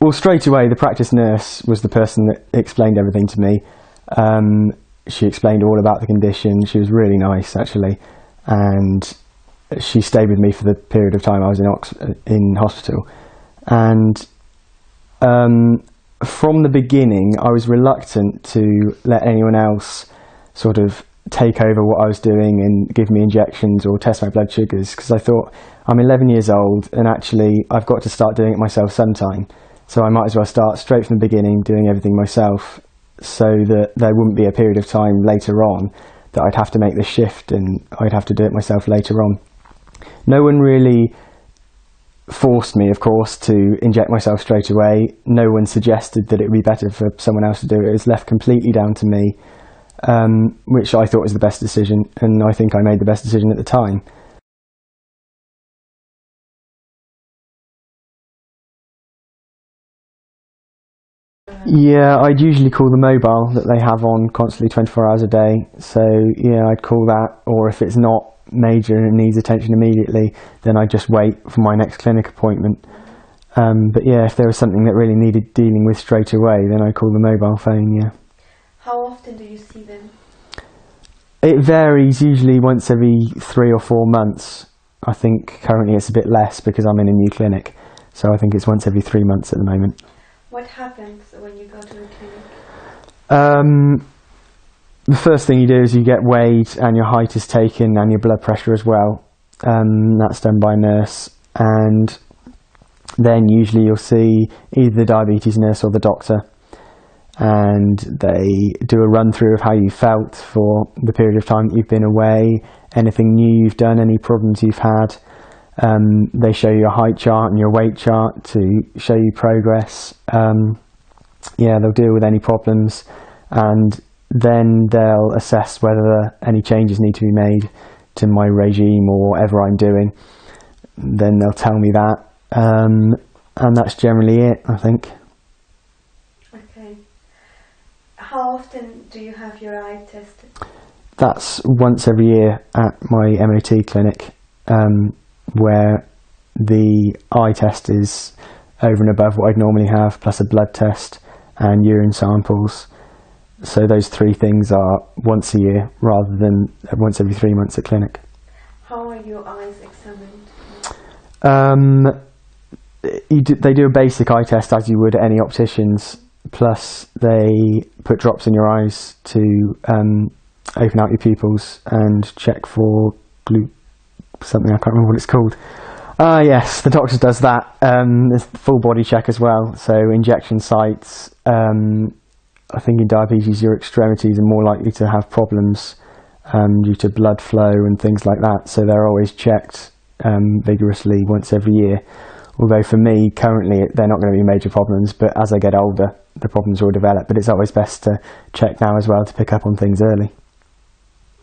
Well, straight away, the practice nurse was the person that explained everything to me. She explained all about the condition. She was really nice, actually, and she stayed with me for the period of time I was in hospital. And from the beginning, I was reluctant to let anyone else sort of take over what I was doing and give me injections or test my blood sugars, because I thought, I'm 11 years old and actually I've got to start doing it myself sometime. So I might as well start straight from the beginning doing everything myself, so that there wouldn't be a period of time later on that I'd have to make the shift and I'd have to do it myself later on. No one really forced me, of course, to inject myself straight away. No one suggested that it would be better for someone else to do it. It was left completely down to me, which I thought was the best decision, and I think I made the best decision at the time. Yeah, I'd usually call the mobile that they have on constantly 24 hours a day. So yeah, I'd call that, or if it's not major and it needs attention immediately, then I'd just wait for my next clinic appointment. But yeah, if there was something that really needed dealing with straight away, then I'd call the mobile phone, yeah. How often do you see them? It varies, usually once every 3 or 4 months. I think currently it's a bit less because I'm in a new clinic, so I think it's once every 3 months at the moment. What happens when you go to the clinic? The first thing you do is you get weighed and your height is taken and your blood pressure as well. That's done by a nurse, and then usually you'll see either the diabetes nurse or the doctor, and they do a run through of how you felt for the period of time that you've been away, anything new you've done, any problems you've had. They show you a height chart and your weight chart to show you progress. Yeah, they'll deal with any problems, and then they'll assess whether any changes need to be made to my regime or whatever I'm doing. Then they'll tell me that, and that's generally it, I think. Okay. How often do you have your eye tested? That's once every year at my MOT clinic, where the eye test is over and above what I'd normally have, plus a blood test and urine samples. So those 3 things are once a year rather than once every 3 months at clinic. How are your eyes examined? They do a basic eye test as you would at any opticians, plus they put drops in your eyes to open out your pupils and check for something, I can't remember what it's called. Yes, the doctor does that. There's the full body check as well, so injection sites. I think in diabetes your extremities are more likely to have problems due to blood flow and things like that, so they're always checked vigorously once every year. Although for me, currently, they're not going to be major problems, but as I get older, the problems will develop. But it's always best to check now as well to pick up on things early.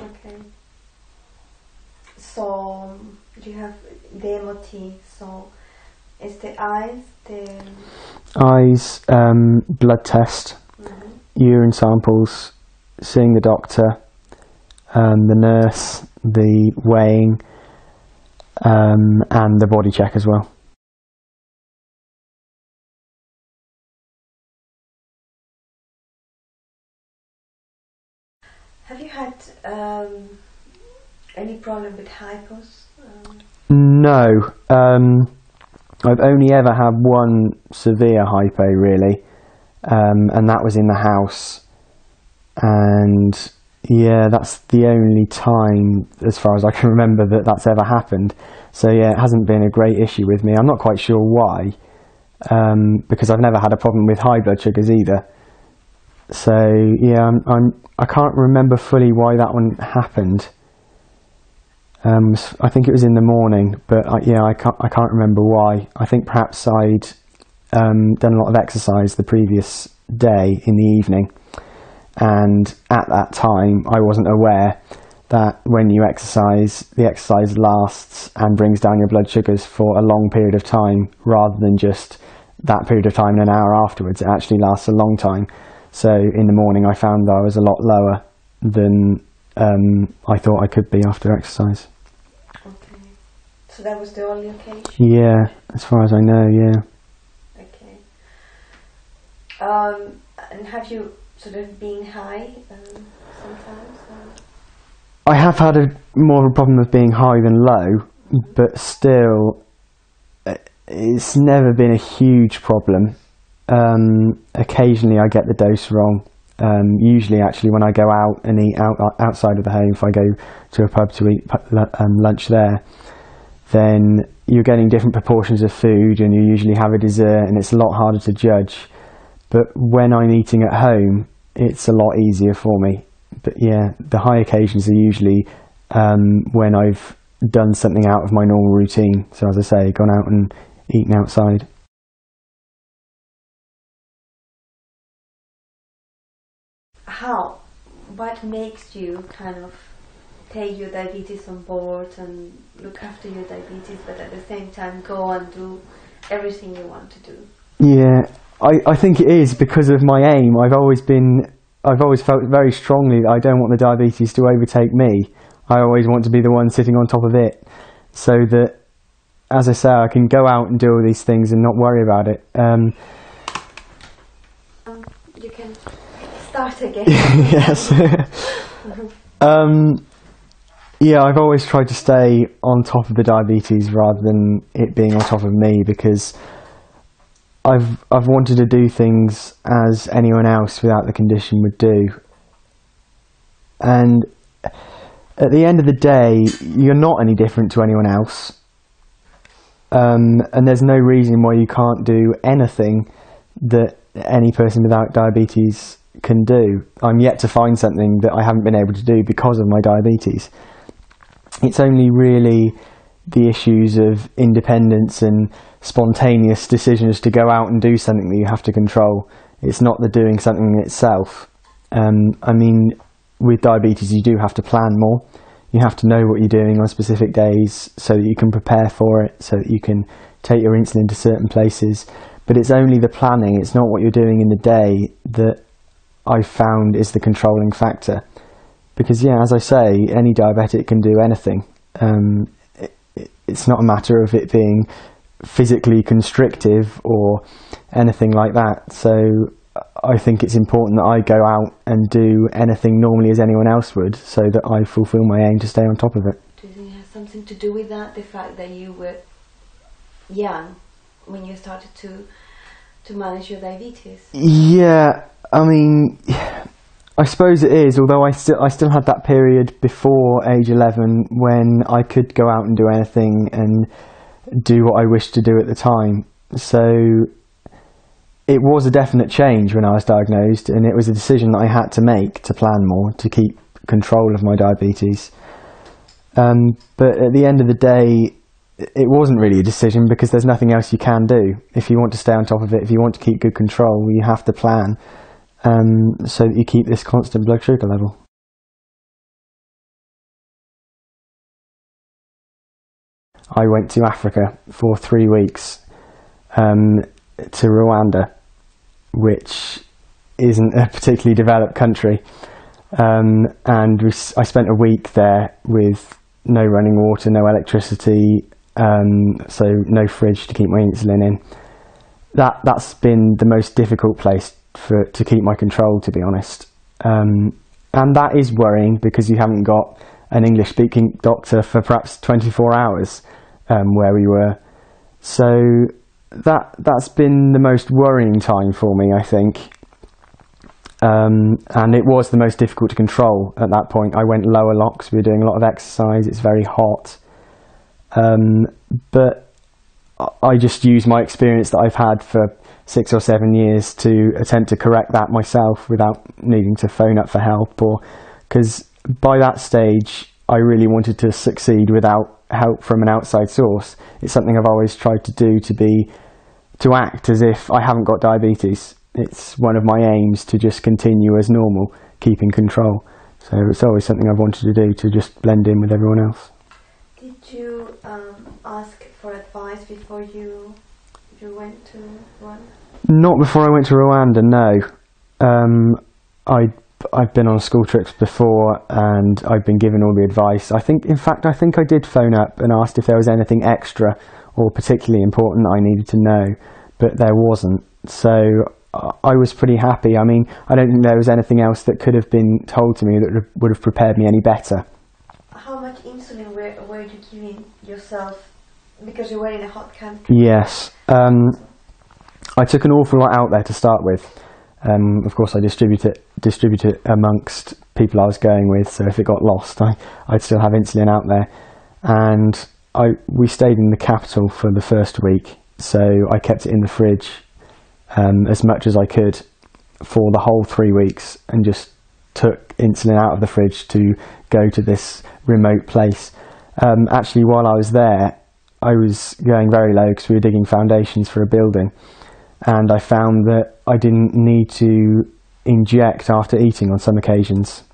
Okay. So, you have the MOT, so is the eyes, Eyes, blood test, urine samples, seeing the doctor, the nurse, the weighing, and the body check as well. Have you had any problem with hypos? No. I've only ever had one severe hypo, really, and that was in the house. And yeah, that's the only time, as far as I can remember, that that's ever happened. So yeah, it hasn't been a great issue with me. I'm not quite sure why, because I've never had a problem with high blood sugars either. So yeah, I can't remember fully why that one happened. I think it was in the morning, but yeah, I can't remember why. I think perhaps I'd done a lot of exercise the previous day in the evening, and at that time I wasn't aware that when you exercise, the exercise lasts and brings down your blood sugars for a long period of time, rather than just that period of time and an hour afterwards. It actually lasts a long time. So in the morning I found I was a lot lower than I thought I could be after exercise. Okay. So that was the only occasion? Yeah, as far as I know, yeah. Okay. And have you sort of been high sometimes? I have had more of a problem of being high than low, but still, it's never been a huge problem. Occasionally I get the dose wrong. Usually actually when I go out and eat outside of the home, if I go to a pub to eat lunch there, then you're getting different proportions of food and you usually have a dessert and it's a lot harder to judge. But when I'm eating at home, it's a lot easier for me. But yeah, the high occasions are usually when I've done something out of my normal routine. So as I say, gone out and eaten outside. What makes you kind of take your diabetes on board and look after your diabetes, but at the same time go and do everything you want to do? Yeah, I think it is because of my aim. I've always felt very strongly that I don't want the diabetes to overtake me. I always want to be the one sitting on top of it, so that, as I say, I can go out and do all these things and not worry about it. You can start again. Yes. Yeah, I've always tried to stay on top of the diabetes rather than it being on top of me, because I've wanted to do things as anyone else without the condition would do. And at the end of the day, you're not any different to anyone else. And there's no reason why you can't do anything that any person without diabetes can do. I'm yet to find something that I haven't been able to do because of my diabetes. It's only really the issues of independence and spontaneous decisions to go out and do something that you have to control. It's not the doing something itself. I mean, with diabetes you do have to plan more. You have to know what you're doing on specific days so that you can prepare for it, so that you can take your insulin to certain places. But it's only the planning, it's not what you're doing in the day that I've found is the controlling factor. Because yeah, as I say, any diabetic can do anything. It's not a matter of it being physically constrictive or anything like that. So I think it's important that I go out and do anything normally as anyone else would, so that I fulfil my aim to stay on top of it. Do you think it has something to do with that, the fact that you were young when you started to manage your diabetes? Yeah, I mean, I suppose it is, although I still had that period before age 11 when I could go out and do anything and do what I wished to do at the time. So it was a definite change when I was diagnosed, and it was a decision that I had to make to plan more, to keep control of my diabetes. But at the end of the day, it wasn't really a decision, because there's nothing else you can do. If you want to stay on top of it, if you want to keep good control, you have to plan so that you keep this constant blood sugar level. I went to Africa for 3 weeks, to Rwanda, which isn't a particularly developed country, and I spent a week there with no running water, no electricity, so no fridge to keep my insulin in. That's been the most difficult place to keep my control, to be honest, and that is worrying, because you haven't got an English speaking doctor for perhaps 24 hours where we were. So that's been the most worrying time for me, I think, and it was the most difficult to control at that point. I went lower locks, we were doing a lot of exercise, it's very hot, but I just used my experience that I've had for 6 or 7 years to attempt to correct that myself without needing to phone up for help, because by that stage I really wanted to succeed without help from an outside source. It's something I've always tried to do, to act as if I haven't got diabetes. It's one of my aims to just continue as normal, keeping control. So it's always something I've wanted to do, to just blend in with everyone else. Did you ask for advice before you went to Rwanda? Not before I went to Rwanda, no. I've been on school trips before, and I've been given all the advice. In fact, I think I did phone up and asked if there was anything extra or particularly important that I needed to know, but there wasn't. So I was pretty happy. I mean, I don't think there was anything else that could have been told to me that would have prepared me any better. How much insulin were you giving yourself, because you were in a hot country? Yes. I took an awful lot out there to start with. Of course, I distribute it amongst people I was going with, so if it got lost, I'd still have insulin out there. And we stayed in the capital for the first week, so I kept it in the fridge as much as I could for the whole 3 weeks, and just took insulin out of the fridge to go to this remote place. Actually, while I was there, I was going very low because we were digging foundations for a building, and I found that I didn't need to inject after eating on some occasions,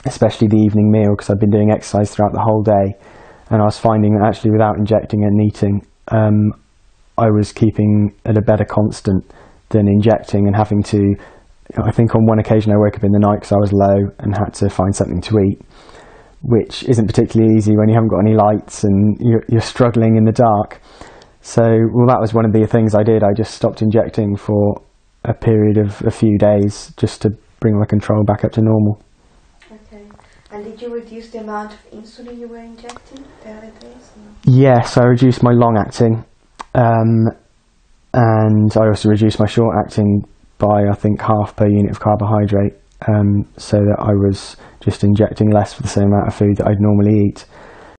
especially the evening meal, because I'd been doing exercise throughout the whole day, and I was finding that actually without injecting and eating, I was keeping at a better constant than injecting and having to. I think on one occasion I woke up in the night because I was low and had to find something to eat, which isn't particularly easy when you haven't got any lights and you're struggling in the dark. So, well, that was one of the things I did. I just stopped injecting for a period of a few days just to bring my control back up to normal. Okay. And did you reduce the amount of insulin you were injecting the other days? Yes, I reduced my long-acting, and I also reduced my short-acting by, I think, half per unit of carbohydrate, so that I was just injecting less for the same amount of food that I'd normally eat.